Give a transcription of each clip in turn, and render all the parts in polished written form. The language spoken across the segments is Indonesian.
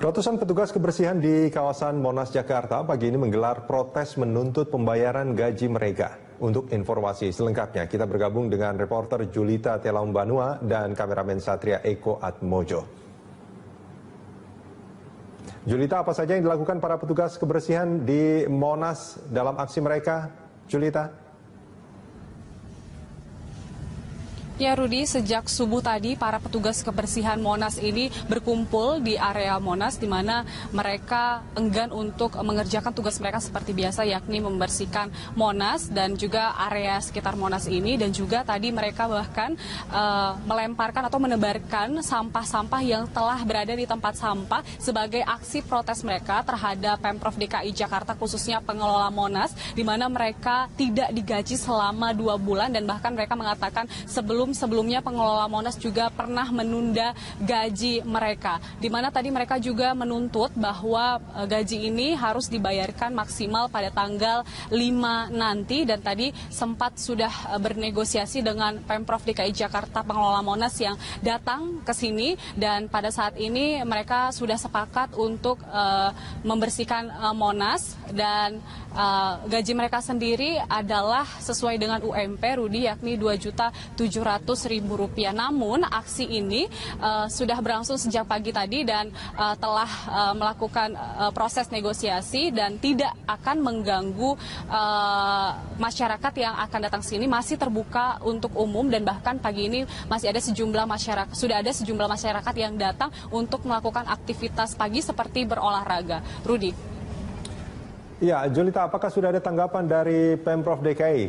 Ratusan petugas kebersihan di kawasan Monas, Jakarta pagi ini menggelar protes menuntut pembayaran gaji mereka. Untuk informasi selengkapnya, kita bergabung dengan reporter Julita Telaumbanua dan kameramen Satria Eko Atmojo. Julita, apa saja yang dilakukan para petugas kebersihan di Monas dalam aksi mereka? Julita? Ya Rudi, sejak subuh tadi para petugas kebersihan Monas ini berkumpul di area Monas di mana mereka enggan untuk mengerjakan tugas mereka seperti biasa, yakni membersihkan Monas dan juga area sekitar Monas ini, dan juga tadi mereka bahkan melemparkan atau menebarkan sampah-sampah yang telah berada di tempat sampah sebagai aksi protes mereka terhadap Pemprov DKI Jakarta, khususnya pengelola Monas, di mana mereka tidak digaji selama 2 bulan dan bahkan mereka mengatakan sebelumnya pengelola Monas juga pernah menunda gaji mereka, di mana tadi mereka juga menuntut bahwa gaji ini harus dibayarkan maksimal pada tanggal 5 nanti, dan tadi sempat sudah bernegosiasi dengan Pemprov DKI Jakarta, pengelola Monas yang datang ke sini, dan pada saat ini mereka sudah sepakat untuk membersihkan Monas, dan gaji mereka sendiri adalah sesuai dengan UMP Rudi, yakni Rp2.700.000. Namun aksi ini sudah berlangsung sejak pagi tadi dan telah melakukan proses negosiasi dan tidak akan mengganggu masyarakat yang akan datang sini, masih terbuka untuk umum, dan bahkan pagi ini masih ada sejumlah masyarakat, sudah ada sejumlah masyarakat yang datang untuk melakukan aktivitas pagi seperti berolahraga. Rudi. Ya, Julita, apakah sudah ada tanggapan dari Pemprov DKI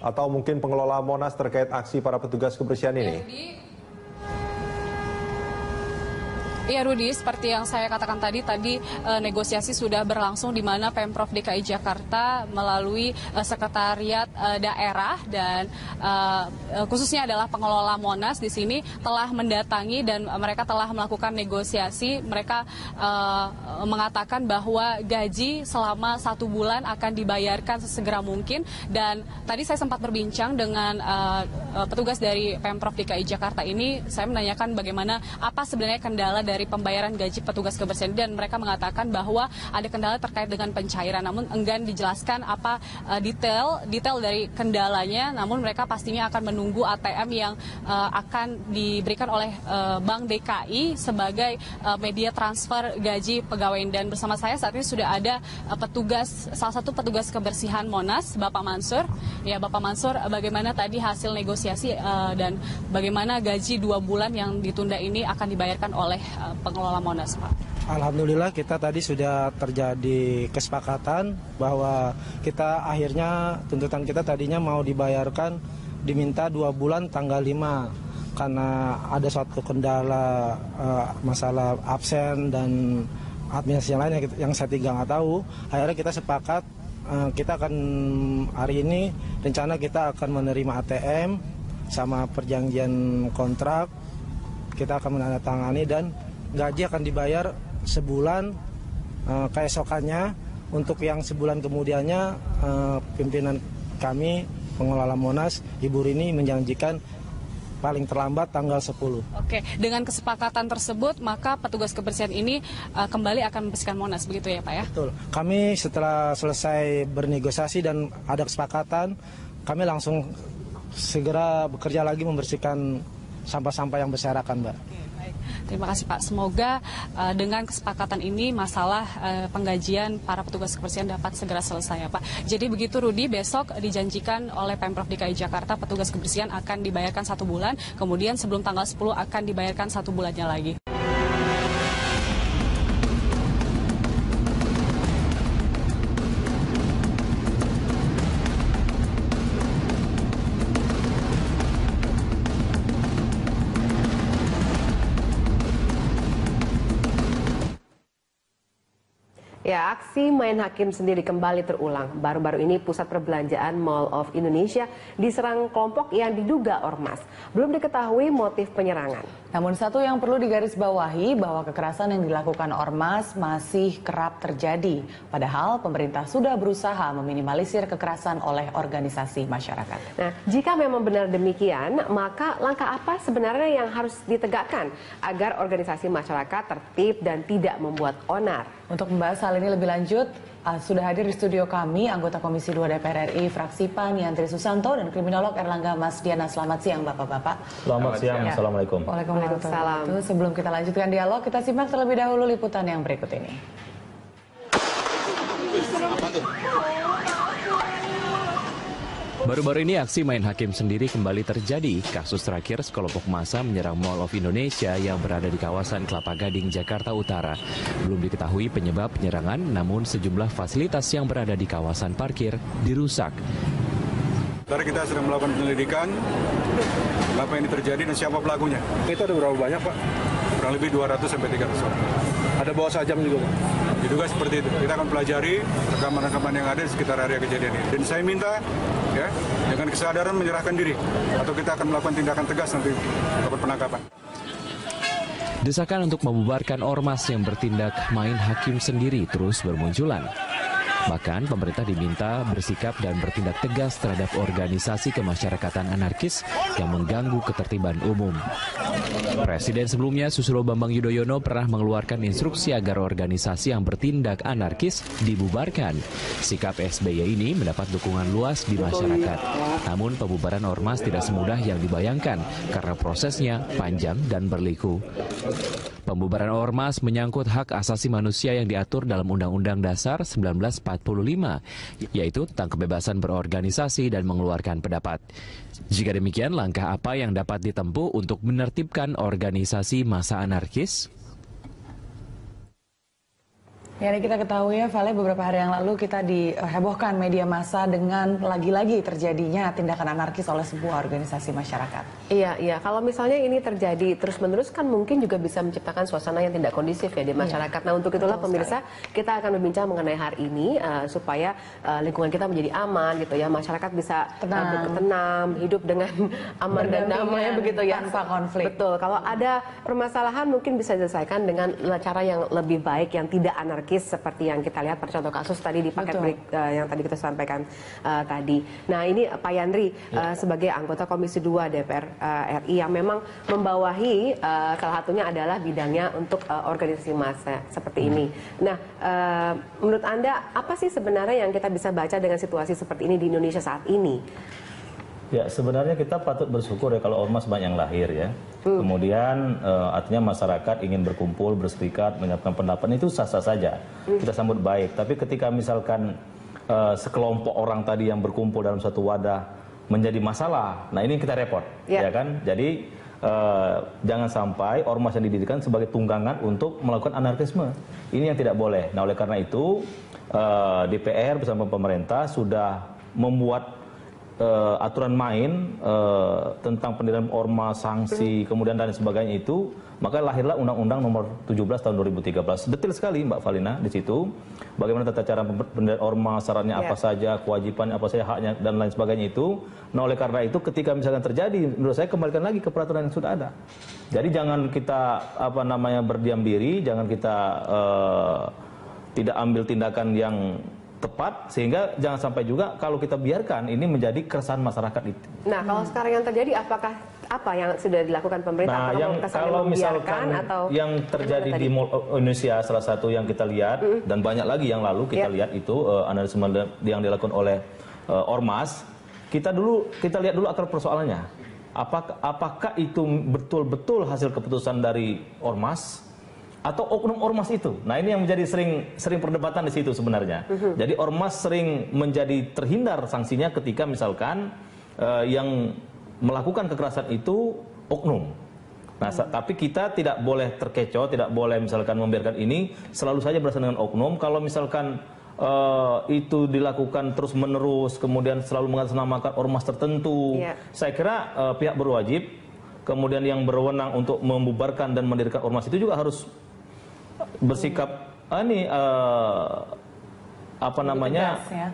atau mungkin pengelola Monas terkait aksi para petugas kebersihan ini? Ya Rudi, seperti yang saya katakan tadi negosiasi sudah berlangsung di mana Pemprov DKI Jakarta melalui sekretariat daerah dan khususnya adalah pengelola Monas di sini telah mendatangi dan mereka telah melakukan negosiasi. Mereka mengatakan bahwa gaji selama 1 bulan akan dibayarkan sesegera mungkin, dan tadi saya sempat berbincang dengan petugas dari Pemprov DKI Jakarta ini. Saya menanyakan bagaimana apa sebenarnya kendala dari pembayaran gaji petugas kebersihan, dan mereka mengatakan bahwa ada kendala terkait dengan pencairan, namun enggan dijelaskan apa detail dari kendalanya. Namun mereka pastinya akan menunggu ATM yang akan diberikan oleh Bank DKI sebagai media transfer gaji pegawai. Dan bersama saya saat ini sudah ada salah satu petugas kebersihan Monas, Bapak Mansur. Ya Bapak Mansur, bagaimana tadi hasil negosiasi dan bagaimana gaji 2 bulan yang ditunda ini akan dibayarkan oleh pengelola Monas, Pak? Alhamdulillah kita tadi sudah terjadi kesepakatan bahwa kita akhirnya tuntutan kita tadinya mau dibayarkan diminta 2 bulan tanggal 5 karena ada suatu kendala masalah absen dan administrasi yang lain yang saya nggak tahu. Akhirnya kita sepakat kita akan hari ini rencana kita akan menerima ATM sama perjanjian kontrak, kita akan menandatangani dan gaji akan dibayar sebulan keesokannya. Untuk yang sebulan kemudiannya pimpinan kami pengelola Monas Ibu Rini menjanjikan paling terlambat tanggal 10. Oke, dengan kesepakatan tersebut maka petugas kebersihan ini kembali akan membersihkan Monas, begitu ya Pak ya? Betul. Kami setelah selesai bernegosiasi dan ada kesepakatan, kami langsung segera bekerja lagi membersihkan sampah-sampah yang berserakan, Mbak. Terima kasih Pak. Semoga dengan kesepakatan ini masalah penggajian para petugas kebersihan dapat segera selesai ya Pak. Jadi begitu Rudi, besok dijanjikan oleh Pemprov DKI Jakarta petugas kebersihan akan dibayarkan 1 bulan, kemudian sebelum tanggal 10 akan dibayarkan 1 bulannya lagi. Ya, aksi main hakim sendiri kembali terulang. Baru-baru ini pusat perbelanjaan Mall of Indonesia diserang kelompok yang diduga ormas. Belum diketahui motif penyerangan. Namun satu yang perlu digarisbawahi bahwa kekerasan yang dilakukan ormas masih kerap terjadi. Padahal pemerintah sudah berusaha meminimalisir kekerasan oleh organisasi masyarakat. Nah, jika memang benar demikian, maka langkah apa sebenarnya yang harus ditegakkan agar organisasi masyarakat tertib dan tidak membuat onar? Untuk membahas hal ini lebih lanjut, sudah hadir di studio kami anggota Komisi 2 DPR RI fraksi PAN Yandri Susanto dan kriminolog Erlangga Masdiana. Selamat siang Bapak-bapak. Selamat siang. Ya. Assalamualaikum. Waalaikumsalam. Sebelum kita lanjutkan dialog, kita simak terlebih dahulu liputan yang berikut ini. Baru-baru ini aksi main hakim sendiri kembali terjadi. Kasus terakhir sekelompok massa menyerang Mall of Indonesia yang berada di kawasan Kelapa Gading, Jakarta Utara. Belum diketahui penyebab penyerangan, namun sejumlah fasilitas yang berada di kawasan parkir dirusak. Tadi kita sedang melakukan penyelidikan apa yang terjadi dan siapa pelakunya. Itu ada berapa banyak, Pak? Kurang lebih 200 sampai 300 orang. Ada bawa sajam juga, Pak? Diduga seperti itu. Kita akan pelajari rekaman-rekaman yang ada di sekitar area kejadian ini. Dan saya minta ya dengan kesadaran menyerahkan diri atau kita akan melakukan tindakan tegas nanti dapat penangkapan. Desakan untuk membubarkan ormas yang bertindak main hakim sendiri terus bermunculan. Bahkan pemerintah diminta bersikap dan bertindak tegas terhadap organisasi kemasyarakatan anarkis yang mengganggu ketertiban umum. Presiden sebelumnya Susilo Bambang Yudhoyono pernah mengeluarkan instruksi agar organisasi yang bertindak anarkis dibubarkan. Sikap SBY ini mendapat dukungan luas di masyarakat. Namun pembubaran ormas tidak semudah yang dibayangkan karena prosesnya panjang dan berliku. Pembubaran ormas menyangkut hak asasi manusia yang diatur dalam Undang-Undang Dasar 1945, yaitu tentang kebebasan berorganisasi dan mengeluarkan pendapat. Jika demikian, langkah apa yang dapat ditempuh untuk menertibkan organisasi massa anarkis? Ya, kita ketahui ya, Vale, beberapa hari yang lalu kita dihebohkan media massa dengan lagi-lagi terjadinya tindakan anarkis oleh sebuah organisasi masyarakat. Iya. Kalau misalnya ini terjadi terus-menerus kan mungkin juga bisa menciptakan suasana yang tidak kondisif ya di masyarakat. Nah, untuk itulah pemirsa, kita akan berbincang mengenai hari ini supaya lingkungan kita menjadi aman gitu ya. Masyarakat bisa tenang, hidup dengan aman dan damai begitu ya. Tanpa konflik. Betul. Kalau ada permasalahan mungkin bisa diselesaikan dengan cara yang lebih baik yang tidak anarkis seperti yang kita lihat pada contoh kasus tadi di paket break yang tadi kita sampaikan tadi. Nah, ini Pak Yandri sebagai anggota Komisi 2 DPR RI yang memang membawahi salah satunya adalah bidangnya untuk organisasi massa seperti ini. Nah, menurut Anda apa sih sebenarnya yang kita bisa baca dengan situasi seperti ini di Indonesia saat ini? Ya, sebenarnya kita patut bersyukur ya kalau ormas banyak yang lahir ya. Kemudian artinya masyarakat ingin berkumpul, berserikat, menyampaikan pendapat itu sah-sah saja. Kita sambut baik. Tapi ketika misalkan sekelompok orang tadi yang berkumpul dalam satu wadah menjadi masalah, nah ini kita repot, ya kan? Jadi jangan sampai ormas yang didirikan sebagai tunggangan untuk melakukan anarkisme. Ini yang tidak boleh. Nah, oleh karena itu DPR bersama pemerintah sudah membuat aturan main tentang pendirian ormas, sanksi, kemudian dan sebagainya itu, maka lahirlah Undang-Undang Nomor 17 Tahun 2013. Detail sekali Mbak Valina di situ, bagaimana tata cara pendirian ormas, syaratnya apa saja, kewajibannya apa saja, haknya dan lain sebagainya itu. Nah, oleh karena itu ketika misalkan terjadi, menurut saya kembalikan lagi ke peraturan yang sudah ada. Jadi jangan kita berdiam diri, jangan kita tidak ambil tindakan yang tepat, sehingga jangan sampai juga kalau kita biarkan ini menjadi keresahan masyarakat itu. Nah, kalau sekarang yang terjadi apakah apa yang sudah dilakukan pemerintah? Nah, kalau misalkan atau yang terjadi di Indonesia, salah satu yang kita lihat dan banyak lagi yang lalu kita lihat itu analisisme yang dilakukan oleh ormas. Kita lihat dulu akar persoalannya. Apakah itu betul-betul hasil keputusan dari ormas atau oknum ormas itu? Nah, ini yang menjadi sering perdebatan di situ sebenarnya. Jadi ormas sering menjadi terhindar sanksinya ketika misalkan yang melakukan kekerasan itu oknum. Nah, tapi kita tidak boleh terkecoh, tidak boleh misalkan membiarkan ini selalu saja berasal dengan oknum. Kalau misalkan itu dilakukan terus-menerus, kemudian selalu mengatasnamakan ormas tertentu, saya kira pihak berwajib, kemudian yang berwenang untuk membubarkan dan mendirikan ormas itu juga harus bersikap apa namanya, tegas, ya?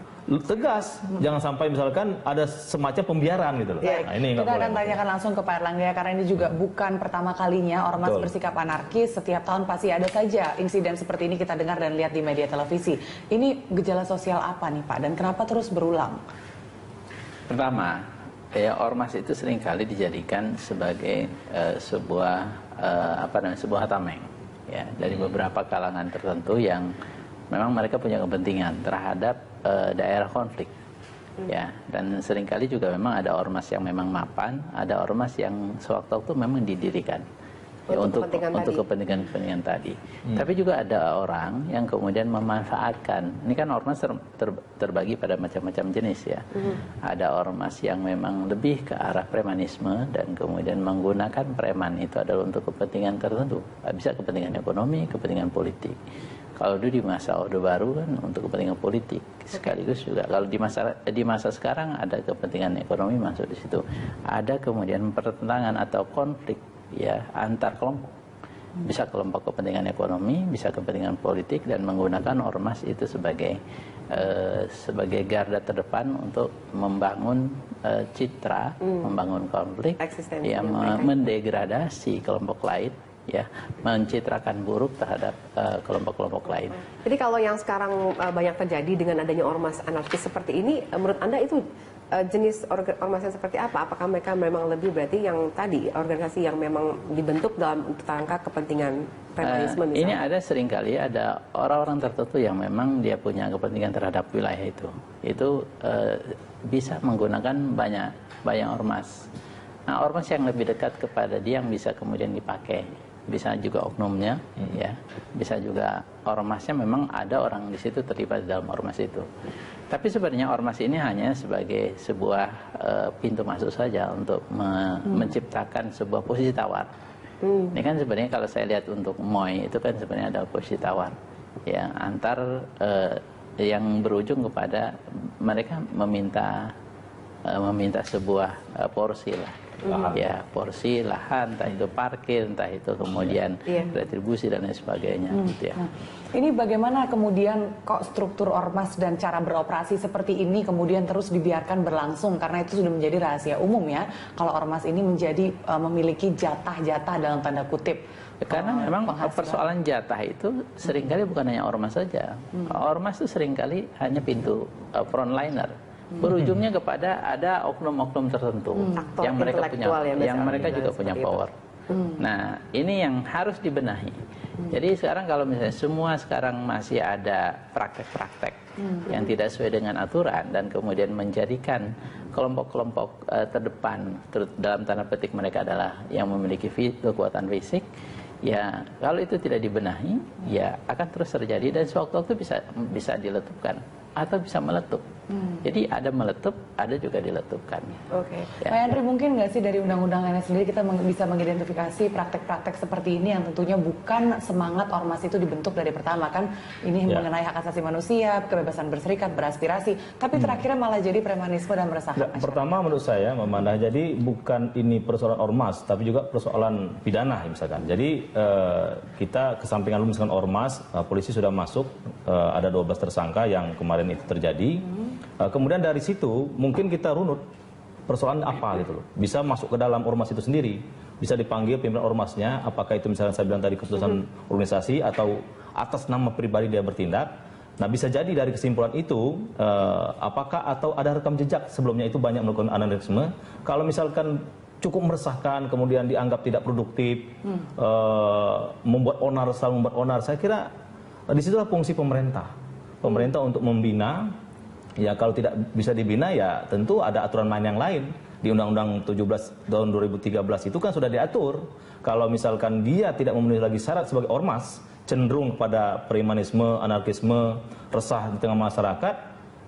Tegas. Jangan sampai misalkan ada semacam pembiaran gitu loh. Ya, nah, ini kita akan tanyakan langsung ke Pak Erlangga ya, karena ini juga bukan pertama kalinya ormas bersikap anarkis. Setiap tahun pasti ada saja insiden seperti ini kita dengar dan lihat di media televisi. Ini gejala sosial apa nih Pak, dan kenapa terus berulang? Pertama, ya, ormas itu seringkali dijadikan sebagai sebuah sebuah tameng, ya, dari beberapa kalangan tertentu yang memang mereka punya kepentingan terhadap daerah konflik, ya, dan seringkali juga memang ada ormas yang memang mapan, ada ormas yang sewaktu-waktu memang didirikan ya, untuk kepentingan tadi. Tapi juga ada orang yang kemudian memanfaatkan. Ini kan ormas terbagi pada macam-macam jenis ya. Ada ormas yang memang lebih ke arah premanisme dan kemudian menggunakan preman itu adalah untuk kepentingan tertentu. Bisa kepentingan ekonomi, kepentingan politik. Kalau dulu di masa Orde Baru kan untuk kepentingan politik, sekaligus juga kalau di masa sekarang ada kepentingan ekonomi masuk di situ. Ada kemudian pertentangan atau konflik ya antar kelompok. Bisa kelompok kepentingan ekonomi, bisa kepentingan politik, dan menggunakan ormas itu sebagai garda terdepan untuk membangun citra, membangun konflik, ya, mendegradasi kelompok lain, ya, mencitrakan buruk terhadap kelompok-kelompok lain. Jadi kalau yang sekarang banyak terjadi dengan adanya ormas anarkis seperti ini, menurut Anda itu jenis ormas yang seperti apa? Apakah mereka memang lebih berarti yang tadi organisasi yang memang dibentuk dalam rangka kepentingan premanisme misalnya? Ini ada seringkali ada orang-orang tertentu yang memang dia punya kepentingan terhadap wilayah itu. Itu bisa menggunakan banyak ormas. Nah, ormas yang lebih dekat kepada dia yang bisa kemudian dipakai. Bisa juga oknumnya, ya, bisa juga ormasnya memang ada orang di situ terlibat dalam ormas itu. Tapi sebenarnya ormas ini hanya sebagai sebuah pintu masuk saja untuk menciptakan sebuah posisi tawar. Ini kan sebenarnya kalau saya lihat untuk MOI itu kan sebenarnya ada posisi tawar, ya, antar yang berujung kepada mereka meminta sebuah porsi lah. Ya, porsi lahan, entah itu parkir, entah itu kemudian retribusi dan lain sebagainya. Gitu ya. Ini bagaimana kemudian kok struktur ormas dan cara beroperasi seperti ini kemudian terus dibiarkan berlangsung, karena itu sudah menjadi rahasia umum ya kalau ormas ini menjadi memiliki jatah-jatah dalam tanda kutip. Karena memang persoalan jatah itu seringkali bukan hanya ormas saja. Ormas itu seringkali hanya pintu frontliner. Berujungnya kepada ada oknum-oknum tertentu yang mereka juga punya power. Nah, ini yang harus dibenahi. Jadi sekarang kalau misalnya semua sekarang masih ada praktek-praktek yang tidak sesuai dengan aturan dan kemudian menjadikan kelompok-kelompok terdepan dalam tanda petik mereka adalah yang memiliki kekuatan fisik, ya kalau itu tidak dibenahi ya akan terus terjadi dan sewaktu-waktu bisa diletupkan atau bisa meletup. Jadi ada meletup, ada juga diletupkan. Oke. Ya. Pak Henry, mungkin nggak sih dari undang-undang ini sendiri kita bisa mengidentifikasi praktek-praktek seperti ini yang tentunya bukan semangat ormas itu dibentuk dari pertama kan? Ini mengenai hak asasi manusia, kebebasan berserikat, beraspirasi, tapi terakhirnya malah jadi premanisme dan meresahkan masyarakat. Pertama menurut saya, Memanda, jadi bukan ini persoalan ormas, tapi juga persoalan pidana misalkan. Jadi kita kesampingan misalkan ormas, polisi sudah masuk, ada 12 tersangka yang kemarin itu terjadi. Kemudian dari situ mungkin kita runut persoalan apa gitu loh. Bisa masuk ke dalam ormas itu sendiri, bisa dipanggil pimpinan ormasnya, apakah itu misalnya saya bilang tadi keputusan organisasi atau atas nama pribadi dia bertindak. Nah, bisa jadi dari kesimpulan itu apakah atau ada rekam jejak sebelumnya itu banyak melakukan anarkisme. Kalau misalkan cukup meresahkan, kemudian dianggap tidak produktif, membuat onar, saya kira disitulah fungsi pemerintah untuk membina. Ya kalau tidak bisa dibina ya tentu ada aturan main yang lain. Di Undang-Undang 17 tahun 2013 itu kan sudah diatur. Kalau misalkan dia tidak memenuhi lagi syarat sebagai ormas, cenderung pada premanisme, anarkisme, resah di tengah masyarakat,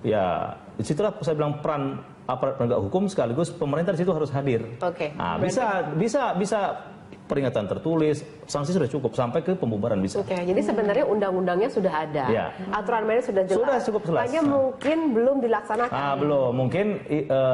ya disitulah saya bilang peran aparat penegak hukum sekaligus pemerintah di situ harus hadir. Oke. Nah, bisa peringatan tertulis, sanksi sudah cukup sampai ke pembubaran bisa. Oke, jadi sebenarnya undang-undangnya sudah ada, aturan mainnya sudah jelas. Sudah cukup jelas. Hanya mungkin belum dilaksanakan. Belum, mungkin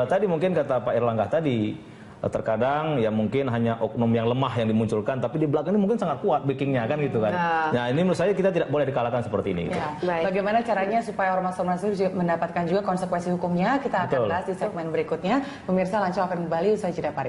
tadi mungkin kata Pak Erlangga tadi terkadang ya mungkin hanya oknum yang lemah yang dimunculkan, tapi di belakang ini mungkin sangat kuat backingnya kan gitu kan. Nah ini menurut saya kita tidak boleh dikalahkan seperti ini. Gitu. Bagaimana caranya supaya ormas-ormas itu mendapatkan juga konsekuensi hukumnya, kita akan bahas di segmen berikutnya. Pemirsa, Lancang akan kembali usai jeda pariwara.